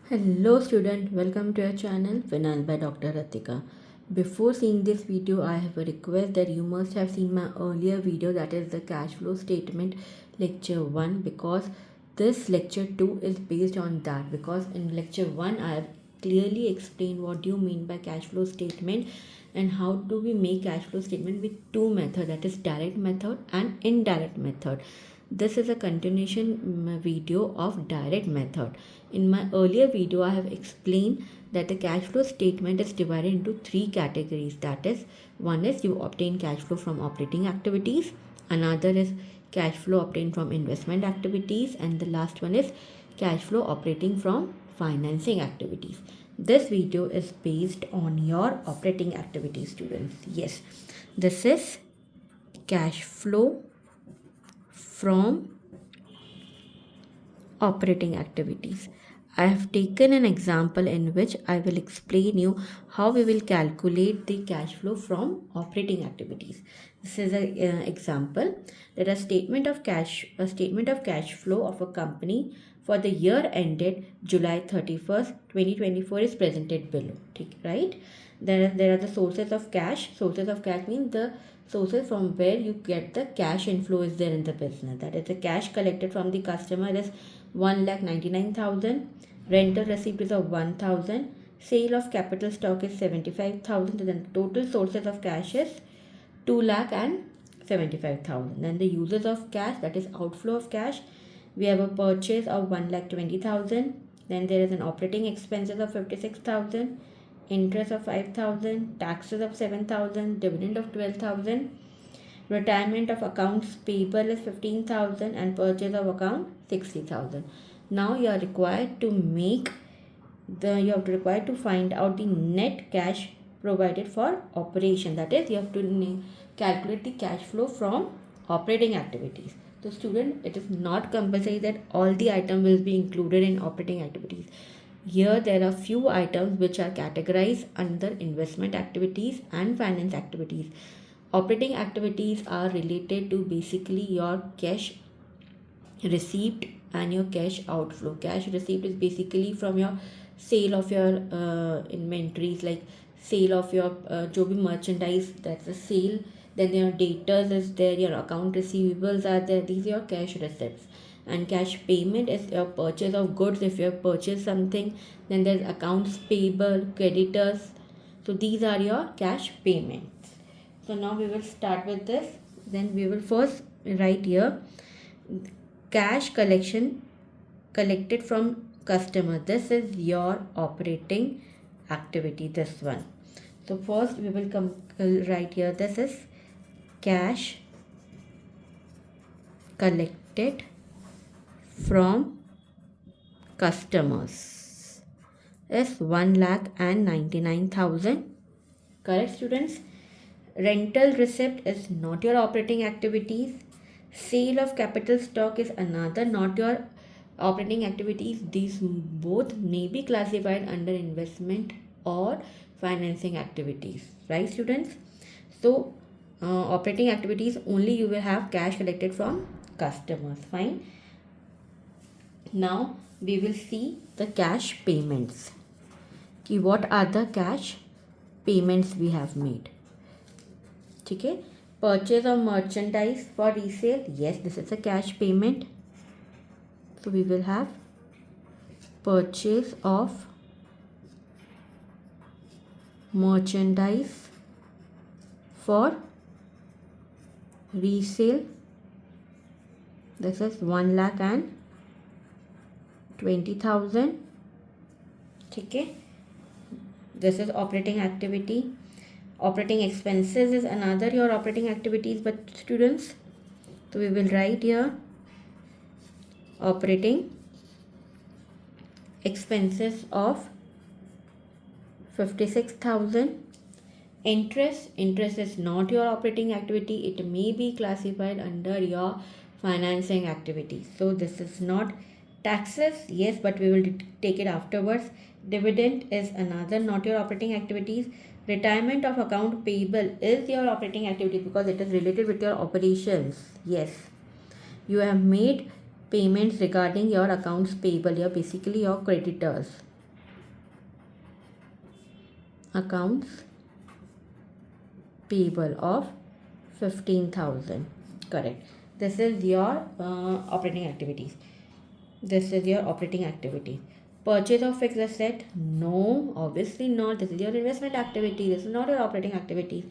Hello student, welcome to our channel Finance by Dr. Ratika. Before seeing this video, I have a request that you must have seen my earlier video, that is the cash flow statement lecture 1, because this lecture 2 is based on that, because in lecture 1 I have clearly explained what do you mean by cash flow statement and how do we make cash flow statement with two methods, that is direct method and indirect method. This is a continuation video of direct method. In my earlier video, I have explained that the cash flow statement is divided into three categories. That is, one is you obtain cash flow from operating activities, another is cash flow obtained from investment activities, and the last one is cash flow operating from financing activities. This video is based on your operating activities, students. Yes, this is cash flow from operating activities. I have taken an example in which I will explain you how we will calculate the cash flow from operating activities. This is an example that a statement of cash flow of a company for the year ended July 31st, 2024 is presented below. Right? There are the sources of cash. Sources of cash means the sources from where you get the cash inflow is there in the business. That is, the cash collected from the customer is 1,99,000. Rental receipt is of 1,000. Sale of capital stock is 75,000. Then total sources of cash is 2,75,000. Then the uses of cash, that is outflow of cash, we have a purchase of 1,20,000. Then there is an operating expenses of 56,000, interest of 5,000, taxes of 7,000, dividend of 12,000, retirement of accounts payable is 15,000, and purchase of account 60,000. Now you are required to find out the net cash provided for operation. That is, you have to calculate the cash flow from operating activities. So student, it is not compulsory that all the items will be included in operating activities. Here there are few items which are categorized under investment activities and finance activities. Operating activities are related to basically your cash receipt and your cash outflow. Cash receipt is basically from your sale of your inventories, like sale of your jo bhi merchandise, that's a sale. Then your debtors is there, your account receivables are there. These are your cash receipts. And cash payment is your purchase of goods. If you have purchased something, then there's accounts payable, creditors. So these are your cash payments. So now we will start with this. Then we will first write here cash collected from customer. This is your operating activity, this one. So first we will write here, this is cash collected from customers is 1,99,000. Correct, students? Rental receipt is not your operating activities. Sale of capital stock is another not your operating activities. These both may be classified under investment or financing activities. Right, students? So operating activities only you will have cash collected from customers. Fine. Now we will see the cash payments. What are the cash payments we have made? Okay. Purchase of merchandise for resale. Yes, this is a cash payment. So we will have purchase of merchandise for resale. This is 1,20,000. Okay. This is operating activity. Operating expenses is another your operating activities, but students, so we will write here operating expenses of 56,000. Interest is not your operating activity. It may be classified under your financing activity. So this is not. Taxes, yes, but we will take it afterwards. Dividend is another not your operating activities. Retirement of account payable is your operating activity because it is related with your operations. Yes, you have made payments regarding your accounts payable. You're basically your creditors. accounts payable of 15,000. Correct. This is your operating activities. This is your operating activity. Purchase of fixed asset? No, obviously not. This is your investment activity. This is not your operating activity.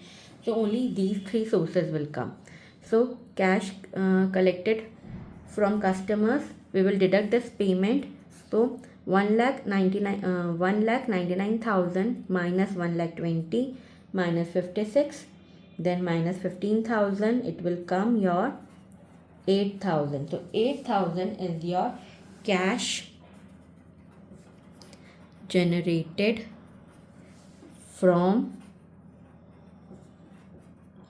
So only these three sources will come. So cash collected from customers, we will deduct this payment. So 1,99,000 minus 1,20,000 minus 56, then minus 15,000. It will come your 8,000. So 8,000 is your cash generated from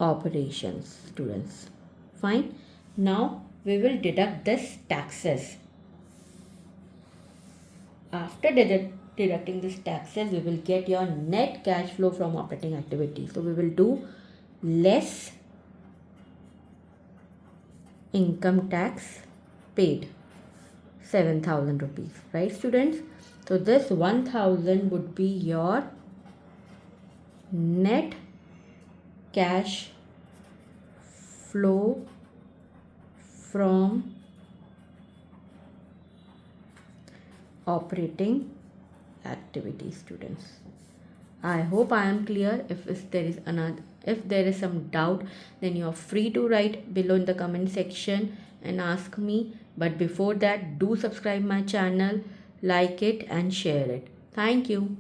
operations, students. Fine. Now we will deduct this taxes. After deducting this taxes, we will get your net cash flow from operating activities. So we will do less income tax paid, 7,000 rupees, right students? So this 1,000 would be your net cash flow from operating activities, students. I hope I am clear. If there is some doubt, then you are free to write below in the comment section and ask me. But before that, do subscribe my channel, like it and share it. Thank you.